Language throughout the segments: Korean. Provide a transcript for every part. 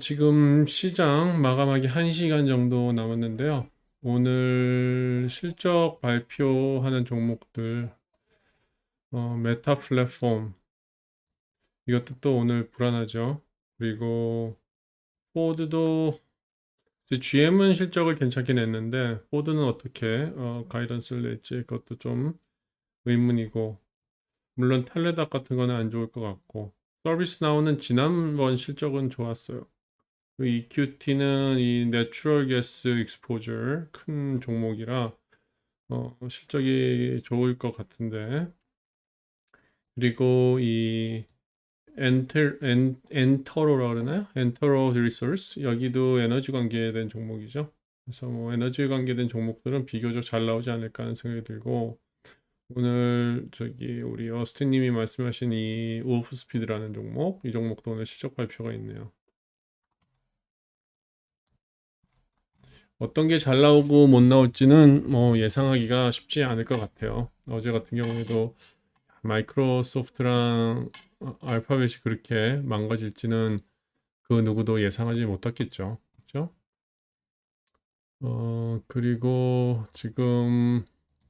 지금 시장 마감하기 1시간 정도 남았는데요. 오늘 실적 발표하는 종목들, 메타 플랫폼, 이것도 또 오늘 불안하죠. 그리고 포드도, GM은 실적을 괜찮게 냈는데, 포드는 어떻게, 가이던스를 낼지 그것도 좀 의문이고, 물론 텔레닥 같은 거는 안 좋을 것 같고, 서비스 나오는 지난번 실적은 좋았어요. 그 EQT는 이 내추럴 가스 익스포저 큰 종목이라 실적이 좋을 것 같은데 그리고 이 엔터로라 그러나요? 엔터로 리소스 여기도 에너지 관계된 종목이죠. 그래서 뭐 에너지 관계된 종목들은 비교적 잘 나오지 않을까 하는 생각이 들고 오늘 저기 우리 어스틴님이 말씀하신 이 우프 스피드라는 종목 이 종목도 오늘 실적 발표가 있네요. 어떤 게 잘 나오고 못 나올지는 뭐 예상하기가 쉽지 않을 것 같아요. 어제 같은 경우에도 마이크로소프트랑 알파벳이 그렇게 망가질지는 그 누구도 예상하지 못했겠죠. 그렇죠? 그리고 지금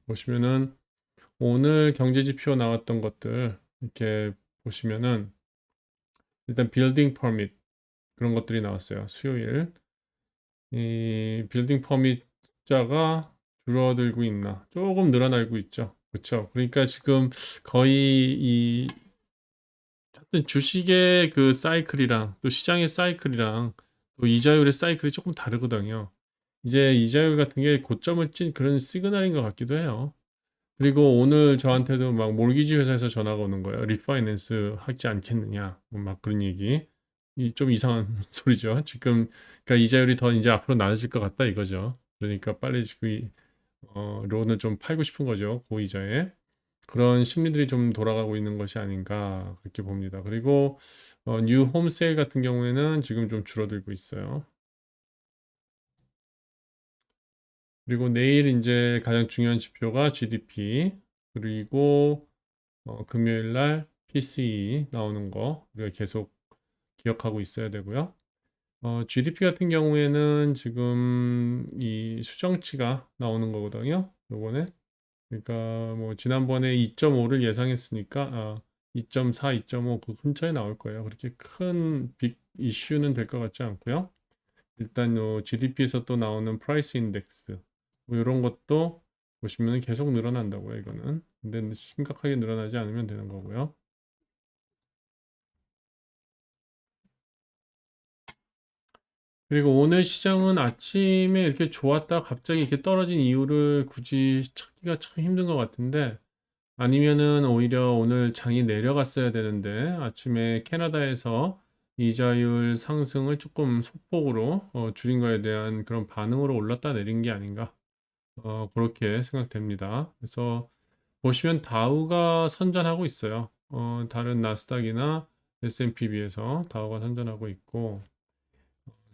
보시면은 오늘 경제 지표 나왔던 것들 이렇게 보시면은 일단 빌딩 퍼밋 그런 것들이 나왔어요. 수요일. 이 빌딩 퍼밋 숫자가 줄어들고 있나? 조금 늘어나고 있죠. 그렇죠. 그러니까 지금 거의 이 하여튼 주식의 그 사이클이랑 또 시장의 사이클이랑 또 이자율의 사이클이 조금 다르거든요. 이제 이자율 같은 게 고점을 친 그런 시그널인 것 같기도 해요. 그리고 오늘 저한테도 막 몰기지 회사에서 전화가 오는 거예요. 리파이낸스 하지 않겠느냐. 뭐막 그런 얘기. 이 좀 이상한 소리죠. 지금 그러니까 이자율이 더 이제 앞으로 낮아질 것 같다 이거죠. 그러니까 빨리 지금 론을 좀 팔고 싶은 거죠. 고이자에. 그런 심리들이 좀 돌아가고 있는 것이 아닌가 그렇게 봅니다. 그리고 뉴 홈 세일 같은 경우에는 지금 좀 줄어들고 있어요. 그리고 내일 이제 가장 중요한 지표가 GDP 그리고 금요일 날 PCE 나오는 거 우리가 계속 기억하고 있어야 되고요. GDP 같은 경우에는 지금 이 수정치가 나오는 거거든요. 요번에 그러니까 뭐 지난번에 2.5를 예상했으니까 2.4, 2.5 그 근처에 나올 거예요. 그렇게 큰 빅 이슈는 될 것 같지 않고요. 일단 요 GDP에서 또 나오는 프라이스 인덱스 뭐 이런 것도 보시면 계속 늘어난다고요. 이거는 근데 심각하게 늘어나지 않으면 되는 거고요. 그리고 오늘 시장은 아침에 이렇게 좋았다 갑자기 이렇게 떨어진 이유를 굳이 찾기가 참 힘든 것 같은데 아니면은 오히려 오늘 장이 내려갔어야 되는데 아침에 캐나다에서 이자율 상승을 조금 소폭으로 줄인 거에 대한 그런 반응으로 올랐다 내린 게 아닌가 그렇게 생각됩니다. 그래서 보시면 다우가 선전하고 있어요. 다른 나스닥이나 S&P 비해서 다우가 선전하고 있고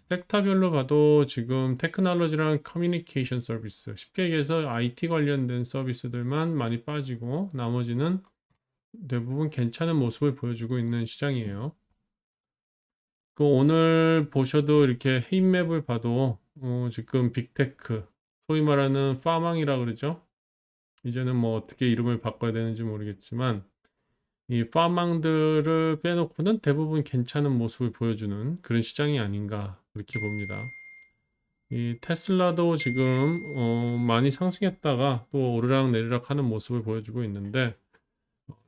섹터별로 봐도 지금 테크놀로지랑 커뮤니케이션 서비스 쉽게 얘기해서 IT 관련된 서비스들만 많이 빠지고 나머지는 대부분 괜찮은 모습을 보여주고 있는 시장이에요. 그 오늘 보셔도 이렇게 헤인맵을 봐도 지금 빅테크 소위 말하는 파망이라 그러죠. 이제는 뭐 어떻게 이름을 바꿔야 되는지 모르겠지만 이 파망들을 빼놓고는 대부분 괜찮은 모습을 보여주는 그런 시장이 아닌가 그렇게 봅니다. 이 테슬라도 지금 많이 상승했다가 또 오르락 내리락 하는 모습을 보여주고 있는데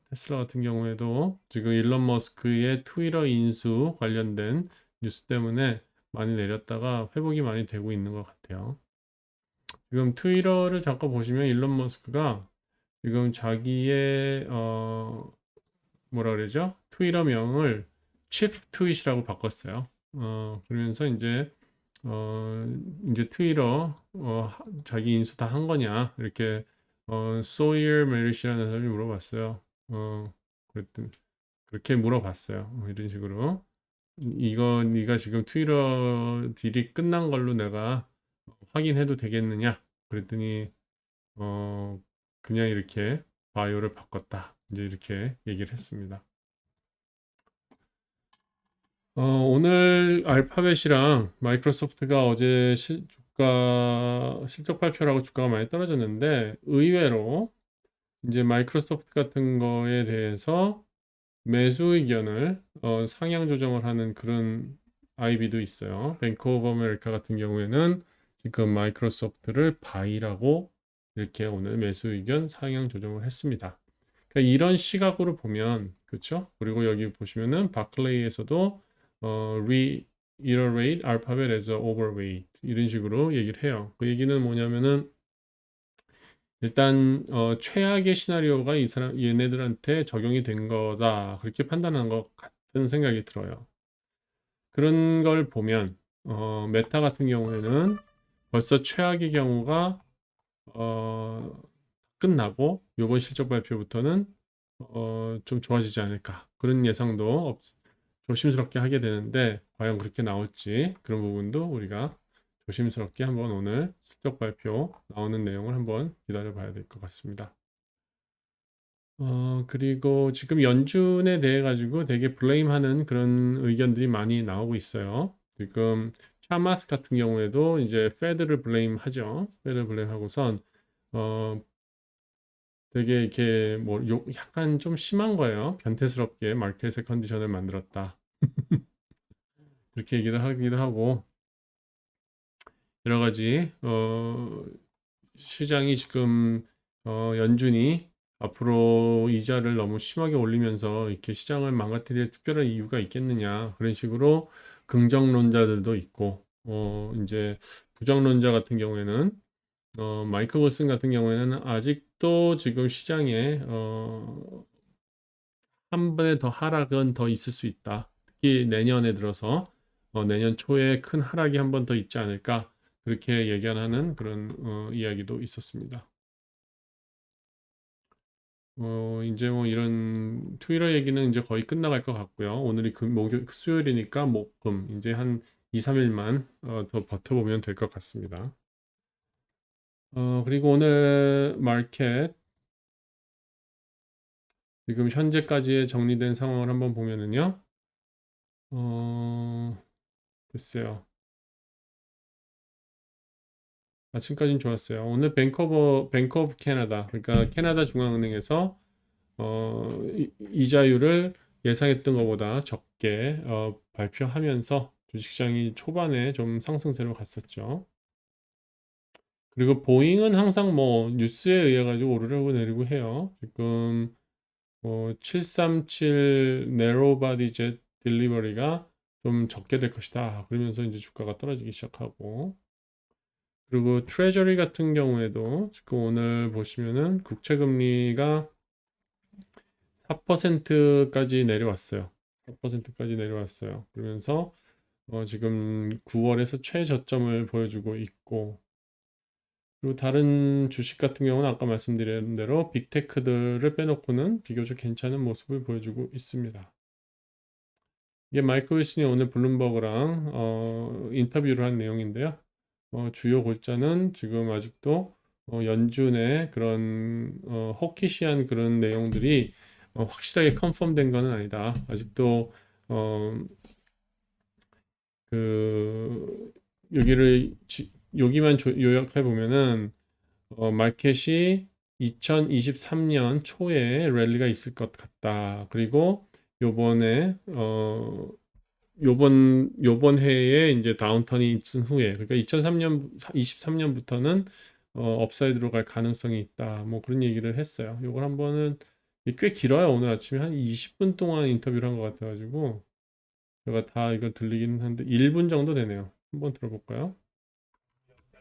테슬라 같은 경우에도 지금 일론 머스크의 트위터 인수 관련된 뉴스 때문에 많이 내렸다가 회복이 많이 되고 있는 것 같아요. 지금 트위터를 잠깐 보시면 일론 머스크가 지금 자기의 뭐라 그러죠? 트위터명을 치프 트윗이라고 바꿨어요. 그러면서 어, 이제 트위터 자기 인수 다 한 거냐 이렇게 소이어 메리시라는 사람이 물어봤어요. 그랬더니 그렇게 물어봤어요. 이런 식으로 이거 네가 지금 트위터 딜이 끝난 걸로 내가 확인해도 되겠느냐? 그랬더니 어 그냥 이렇게 바이오를 바꿨다. 이제 이렇게 얘기를 했습니다. 오늘 알파벳이랑 마이크로소프트가 어제 주가 실적 발표라고 주가가 많이 떨어졌는데 의외로 이제 마이크로소프트 같은 거에 대해서 매수 의견을 상향 조정을 하는 그런 IB도 있어요. 뱅크 오브 아메리카 같은 경우에는 지금 마이크로소프트를 바이라고 이렇게 오늘 매수 의견 상향 조정을 했습니다. 그러니까 이런 시각으로 보면 그렇죠? 그리고 여기 보시면은 바클레이에서도 reiterate alphabet as a overweight 이런 식으로 얘기를 해요. 그 얘기는 뭐냐면은 일단 최악의 시나리오가 이 사람 얘네들한테 적용이 된 거다 그렇게 판단한 것 같은 생각이 들어요. 그런 걸 보면 메타 같은 경우에는 벌써 최악의 경우가 어, 끝나고 이번 실적 발표부터는 좀 좋아지지 않을까 그런 예상도 조심스럽게 하게 되는데 과연 그렇게 나올지 그런 부분도 우리가 조심스럽게 한번 오늘 실적 발표 나오는 내용을 한번 기다려 봐야 될 것 같습니다. 그리고 지금 연준에 대해 가지고 되게 블레임하는 그런 의견들이 많이 나오고 있어요. 지금 차마스 같은 경우에도 이제 페드를 블레임하죠. 페드 블레임하고선 어 되게 이렇게 뭐 약간 좀 심한 거예요. 변태스럽게 마켓의 컨디션을 만들었다. 그렇게 얘기를 하기도 하고 여러 가지 시장이 지금 연준이 앞으로 이자를 너무 심하게 올리면서 이렇게 시장을 망가뜨릴 특별한 이유가 있겠느냐 그런 식으로 긍정론자들도 있고 이제 부정론자 같은 경우에는 마이크 워슨 같은 경우에는 아직도 지금 시장에 한 번에 더 하락은 더 있을 수 있다. 특히 내년에 들어서 내년 초에 큰 하락이 한 번 더 있지 않을까 그렇게 예견하는 그런 이야기도 있었습니다. 이제 뭐 이런 트위터 얘기는 이제 거의 끝나갈 것 같고요. 오늘이 목요일, 수요일이니까 목금 이제 한 2, 3일만 더 버텨보면 될 것 같습니다. 그리고 오늘 마켓 지금 현재까지의 정리된 상황을 한번 보면은요. 글쎄요. 아침까지는 좋았어요. 오늘 뱅크 오브 캐나다, 그러니까 캐나다 중앙은행에서 이자율을 예상했던 것보다 적게 발표하면서 주식시장이 초반에 좀 상승세로 갔었죠. 그리고 보잉은 항상 뭐 뉴스에 의해 가지고 오르려고 내리고 해요. 지금 737 네로바디 젯 딜리버리가 좀 적게 될 것이다. 그러면서 이제 주가가 떨어지기 시작하고 그리고 트레저리 같은 경우에도 지금 오늘 보시면은 국채 금리가 4%까지 내려왔어요. 4%까지 내려왔어요. 그러면서 지금 9월에서 최저점을 보여주고 있고 그리고 다른 주식 같은 경우는 아까 말씀드린 대로 빅테크들을 빼놓고는 비교적 괜찮은 모습을 보여주고 있습니다. 이게 마이크 윌슨이 오늘 블룸버그랑 인터뷰를 한 내용인데요. 주요 골자는 지금 아직도 연준의 그런 호키시한 그런 내용들이 확실하게 컨펌된 것은 아니다. 아직도 어, 그 여기만 요약해 보면은 마켓이 2023년 초에 랠리가 있을 것 같다. 그리고 요번에 요번 해에 이제 다운턴이 있은 후에 그러니까 23년부터는 업사이드로 갈 가능성이 있다. 뭐 그런 얘기를 했어요. 요걸 한번은 꽤 길어요. 오늘 아침에 한 20분 동안 인터뷰를 한 것 같아가지고 제가 다 이거 들리긴 한데 1분 정도 되네요. 한번 들어볼까요?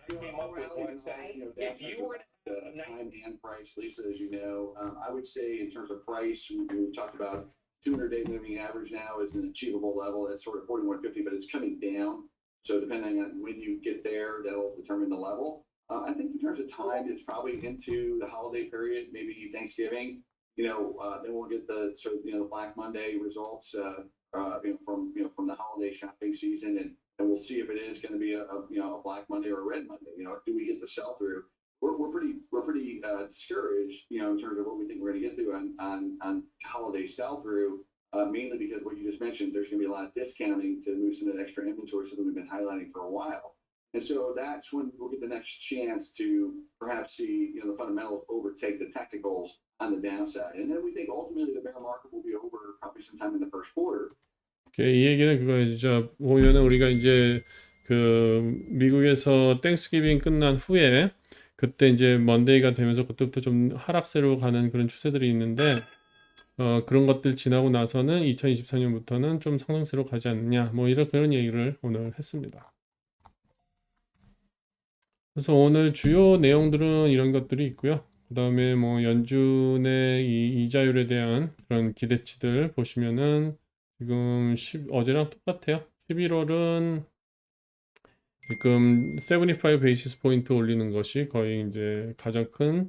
came up with one saying, if you were time and price, Lisa, as you know, I would say in terms of price, we talked about 200-day moving average now is an achievable level. That's sort of 41.50, but it's coming down. So depending on when you get there, that'll determine the level. I think in terms of time, it's probably into the holiday period, maybe Thanksgiving. Then we'll get the sort of Black Monday results from the holiday shopping season, and we'll see if it is going to be a Black Monday or a Red Monday. Do we get the sell through? We're pretty discouraged, in terms of what we think we're going to get through on holiday sell through. mainly because what you just mentioned, there's going to be a lot of discounting to move some of that extra inventory, something we've been highlighting for a while. And so that's when we'll get the next chance to perhaps see, the fundamentals overtake the technicals on the downside. And then we think ultimately the bear market will be over probably sometime in the first quarter. 이 얘기는 그거예요. 진짜 보면은 우리가 이제 그 미국에서 땡스기빙 끝난 후에 그때 이제 먼데이가 되면서 그때부터 좀 하락세로 가는 그런 추세들이 있는데 그런 것들 지나고 나서는 2024년부터는 좀 상승세로 가지 않느냐 뭐 이런 그런 얘기를 오늘 했습니다. 그래서 오늘 주요 내용들은 이런 것들이 있고요. 그 다음에 뭐 연준의 이 이자율에 대한 그런 기대치들 보시면은 지금 어제랑 똑같아요. 11월은 지금 75 베이시스 포인트 올리는 것이 거의 이제 가장 큰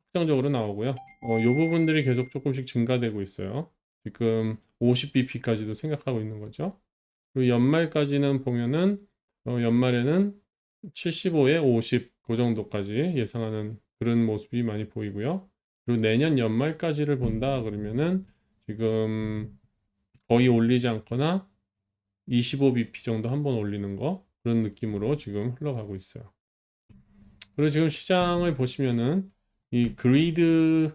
확정적으로 나오고요. 이 부분들이 계속 조금씩 증가되고 있어요. 지금 50bp까지도 생각하고 있는 거죠. 그리고 연말까지는 보면은 연말에는 75에 50 그 정도까지 예상하는 그런 모습이 많이 보이고요. 그리고 내년 연말까지를 본다 그러면은 지금 거의 올리지 않거나 25bp 정도 한번 올리는 거 그런 느낌으로 지금 흘러가고 있어요. 그리고 지금 시장을 보시면은 이 그리디한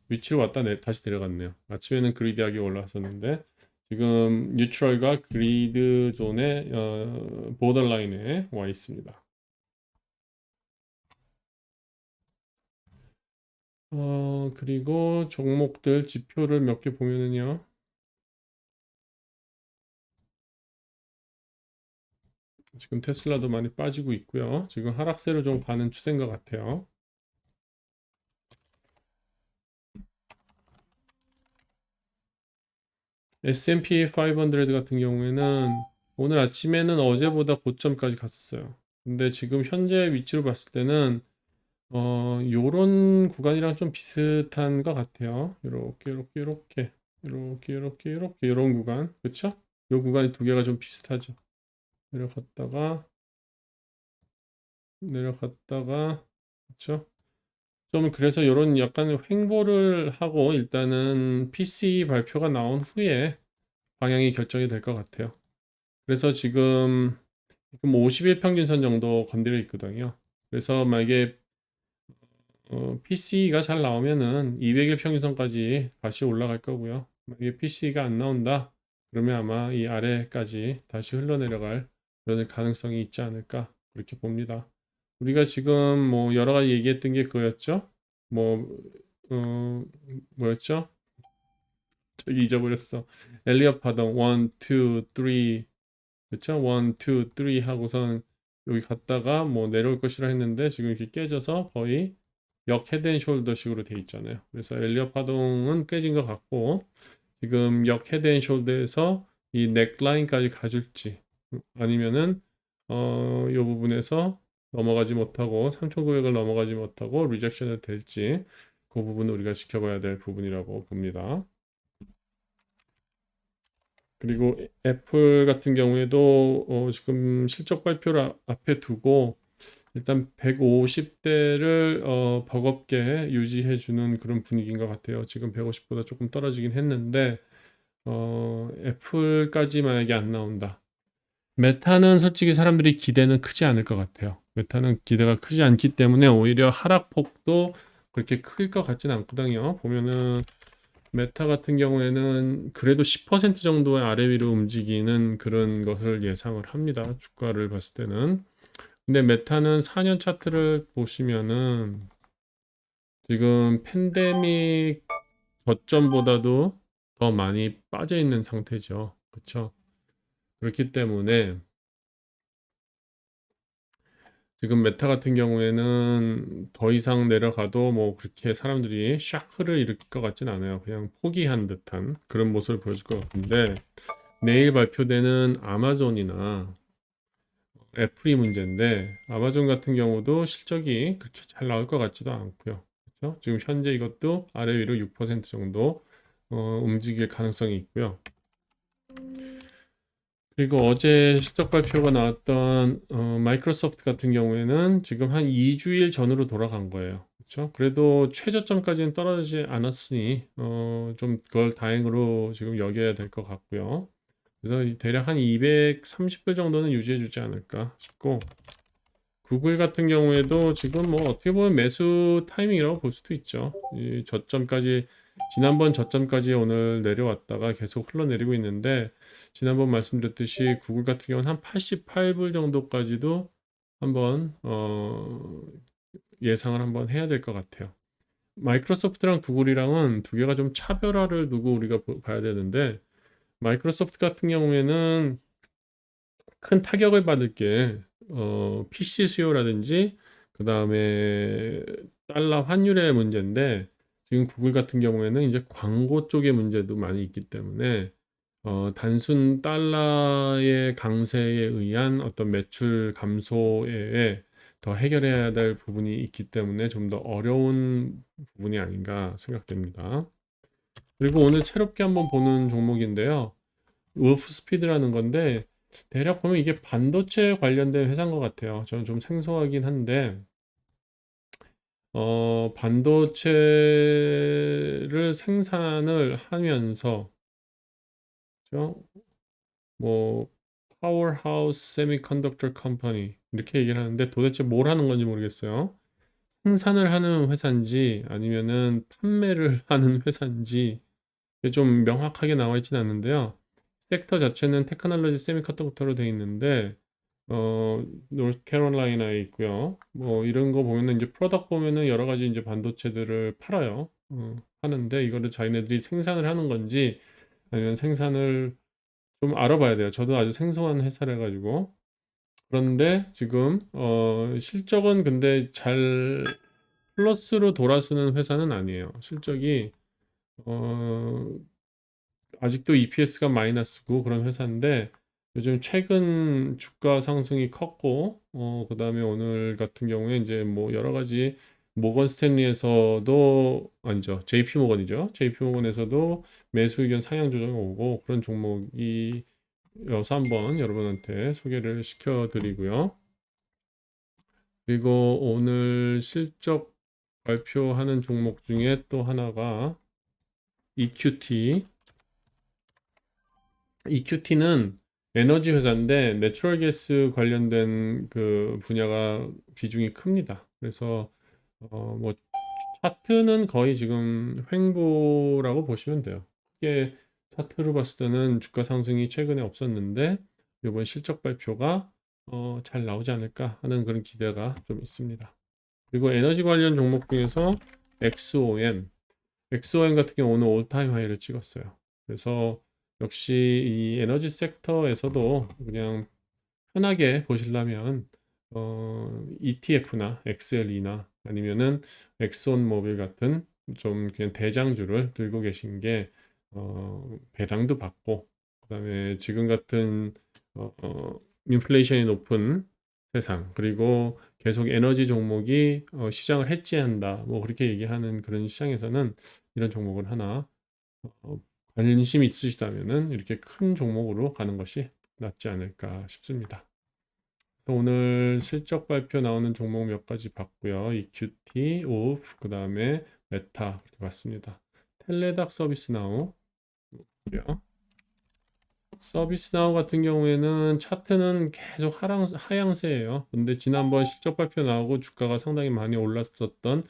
위치로 왔다 다시 내려갔네요. 아침에는 그리디하게 올라왔었는데 지금 뉴트럴과 그리드 존의 보더라인에 와 있습니다. 그리고 종목들 지표를 몇 개 보면은요. 지금 테슬라도 많이 빠지고 있고요. 지금 하락세로 좀 가는 추세인 것 같아요. S&P 500 같은 경우에는 오늘 아침에는 어제보다 고점까지 갔었어요. 근데 지금 현재 위치로 봤을 때는 요런 구간이랑 좀 비슷한 것 같아요. 이렇게 이런 구간, 그렇죠? 요 구간이 두 개가 좀 비슷하죠. 내려갔다가, 그렇죠? 좀 그래서 이런 약간 횡보를 하고 일단은 PCE 발표가 나온 후에 방향이 결정이 될 것 같아요. 그래서 지금 50일 평균선 정도 건드려 있거든요. 그래서 만약에 PC가 잘 나오면은 200일 평균선까지 다시 올라갈 거고요. 만약에 PC가 안 나온다, 그러면 아마 이 아래까지 다시 흘러내려갈 그런 가능성이 있지 않을까 그렇게 봅니다. 우리가 지금 뭐 여러 가지 얘기했던 게 그거였죠. 뭐 뭐였죠? 저기 잊어버렸어. 엘리엇 파동 1, 2, 3 그쵸? 1, 2, 3 하고선 여기 갔다가 뭐 내려올 것이라 했는데 지금 이렇게 깨져서 거의 역 헤드앤숄더식으로 돼 있잖아요. 그래서 엘리엇 파동은 깨진 것 같고 지금 역 헤드앤숄더에서 이 넥라인까지 가줄지 아니면은 이 부분에서 넘어가지 못하고 3,900을 넘어가지 못하고 리젝션을 될지 그 부분은 우리가 지켜봐야 될 부분이라고 봅니다. 그리고 애플 같은 경우에도 지금 실적 발표를 앞에 두고 일단 150대를 버겁게 유지해 주는 그런 분위기인 것 같아요. 지금 150보다 조금 떨어지긴 했는데 애플까지 만약에 안 나온다. 메타는 솔직히 사람들이 기대는 크지 않을 것 같아요. 메타는 기대가 크지 않기 때문에 오히려 하락폭도 그렇게 클 것 같지는 않거든요. 보면은 메타 같은 경우에는 그래도 10% 정도의 아래 위로 움직이는 그런 것을 예상을 합니다. 주가를 봤을 때는. 근데 메타는 4년 차트를 보시면은 지금 팬데믹 저점보다도 더 많이 빠져 있는 상태죠. 그렇죠? 그렇기 때문에 지금 메타 같은 경우에는 더 이상 내려가도 뭐 그렇게 사람들이 샤크를 일으킬 것 같진 않아요. 그냥 포기한 듯한 그런 모습을 보여줄 것 같은데 내일 발표되는 아마존이나 애플이 문제인데 아마존 같은 경우도 실적이 그렇게 잘 나올 것 같지도 않고요. 그렇죠? 지금 현재 이것도 아래 위로 6% 정도 움직일 가능성이 있고요. 그리고 어제 실적 발표가 나왔던 마이크로소프트 같은 경우에는 지금 한 2주일 전으로 돌아간 거예요. 그렇죠? 그래도 최저점까지는 떨어지지 않았으니 좀 그걸 다행으로 지금 여겨야 될 것 같고요. 그래서 대략 한 230불 정도는 유지해 주지 않을까 싶고 구글 같은 경우에도 지금 뭐 어떻게 보면 매수 타이밍이라고 볼 수도 있죠. 이 저점까지 지난번 저점까지 오늘 내려왔다가 계속 흘러내리고 있는데 지난번 말씀드렸듯이 구글 같은 경우는 한 88불 정도까지도 한번 예상을 한번 해야 될 것 같아요. 마이크로소프트랑 구글이랑은 두 개가 좀 차별화를 두고 우리가 봐야 되는데 마이크로소프트 같은 경우에는 큰 타격을 받을 게 PC 수요라든지 그다음에 달러 환율의 문제인데 지금 구글 같은 경우에는 이제 광고 쪽의 문제도 많이 있기 때문에 단순 달러의 강세에 의한 어떤 매출 감소에 더 해결해야 될 부분이 있기 때문에 좀 더 어려운 부분이 아닌가 생각됩니다. 그리고 오늘 새롭게 한번 보는 종목인데요. 울프 스피드라는 건데 대략 보면 이게 반도체 관련된 회사인 것 같아요. 저는 좀 생소하긴 한데 반도체를 생산을 하면서 그죠? 뭐 파워하우스 세미컨덕터 컴퍼니 이렇게 얘기를 하는데 도대체 뭘 하는 건지 모르겠어요. 생산을 하는 회사인지 아니면은 판매를 하는 회사인지 이게 좀 명확하게 나와 있진 않는데요. 섹터 자체는 테크놀로지 세미컨덕터로 되어 있는데 노스캐롤라이나에 있고요. 뭐 이런 거 보면은 이제 프로덕트 보면은 여러 가지 이제 반도체들을 팔아요. 하는데 이거를 자기네들이 생산을 하는 건지 아니면 생산을 좀 알아봐야 돼요. 저도 아주 생소한 회사라 가지고. 그런데 지금 실적은 근데 잘 플러스로 돌아서는 회사는 아니에요. 실적이 어, 아직도 EPS가 마이너스고 그런 회사인데 요즘 최근 주가 상승이 컸고 그다음에 오늘 같은 경우에 이제 뭐 여러 가지 모건 스탠리에서도 아니죠. JP 모건이죠. JP 모건에서도 매수 의견 상향 조정이 오고 그런 종목이 여서 한번 여러분한테 소개를 시켜 드리고요. 그리고 오늘 실적 발표하는 종목 중에 또 하나가 EQT. EQT는 에너지 회사인데 내추럴 가스 관련된 그 분야가 비중이 큽니다. 그래서 뭐 차트는 거의 지금 횡보라고 보시면 돼요. 크게 차트로 봤을 때는 주가 상승이 최근에 없었는데 이번 실적 발표가 잘 나오지 않을까 하는 그런 기대가 좀 있습니다. 그리고 에너지 관련 종목 중에서 XOM, XOM 같은 경우 오늘 올타임 하이를 찍었어요. 그래서 역시 이 에너지 섹터에서도 그냥 편하게 보시려면 ETF나 XLE나 아니면은 엑소모빌 같은 좀 그냥 대장주를 들고 계신 게 배당도 받고 그다음에 지금 같은 인플레이션이 높은 세상 그리고 계속 에너지 종목이 시장을 해지한다 뭐 그렇게 얘기하는 그런 시장에서는 이런 종목을 하나 어, 관심이 있으시다면은 이렇게 큰 종목으로 가는 것이 낫지 않을까 싶습니다. 오늘 실적 발표 나오는 종목 몇 가지 봤고요. EQT, 오프, 그 다음에 메타 이렇게 봤습니다. 텔레닥 서비스나우 고요. 서비스나우 같은 경우에는 차트는 계속 하향세예요. 근데 지난번 실적 발표 나오고 주가가 상당히 많이 올랐었던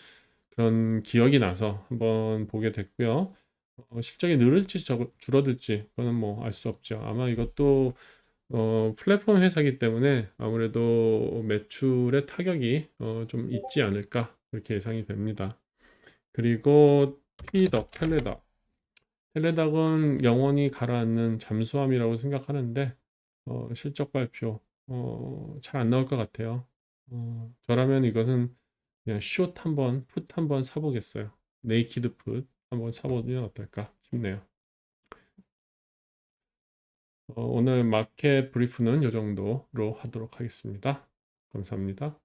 그런 기억이 나서 한번 보게 됐고요. 실적이 늘을지 줄어들지 그거는 뭐 알 수 없죠. 아마 이것도 플랫폼 회사이기 때문에 아무래도 매출의 타격이 좀 있지 않을까 그렇게 예상이 됩니다. 그리고 텔레닥. 텔레닥은 영원히 가라앉는 잠수함이라고 생각하는데 실적 발표 잘 안 나올 것 같아요. 저라면 이것은 그냥 숏 한번, 풋 한번 사보겠어요. 네이키드 풋 한번 사보면 어떨까 싶네요. 오늘 마켓 브리프는 이 정도로 하도록 하겠습니다. 감사합니다.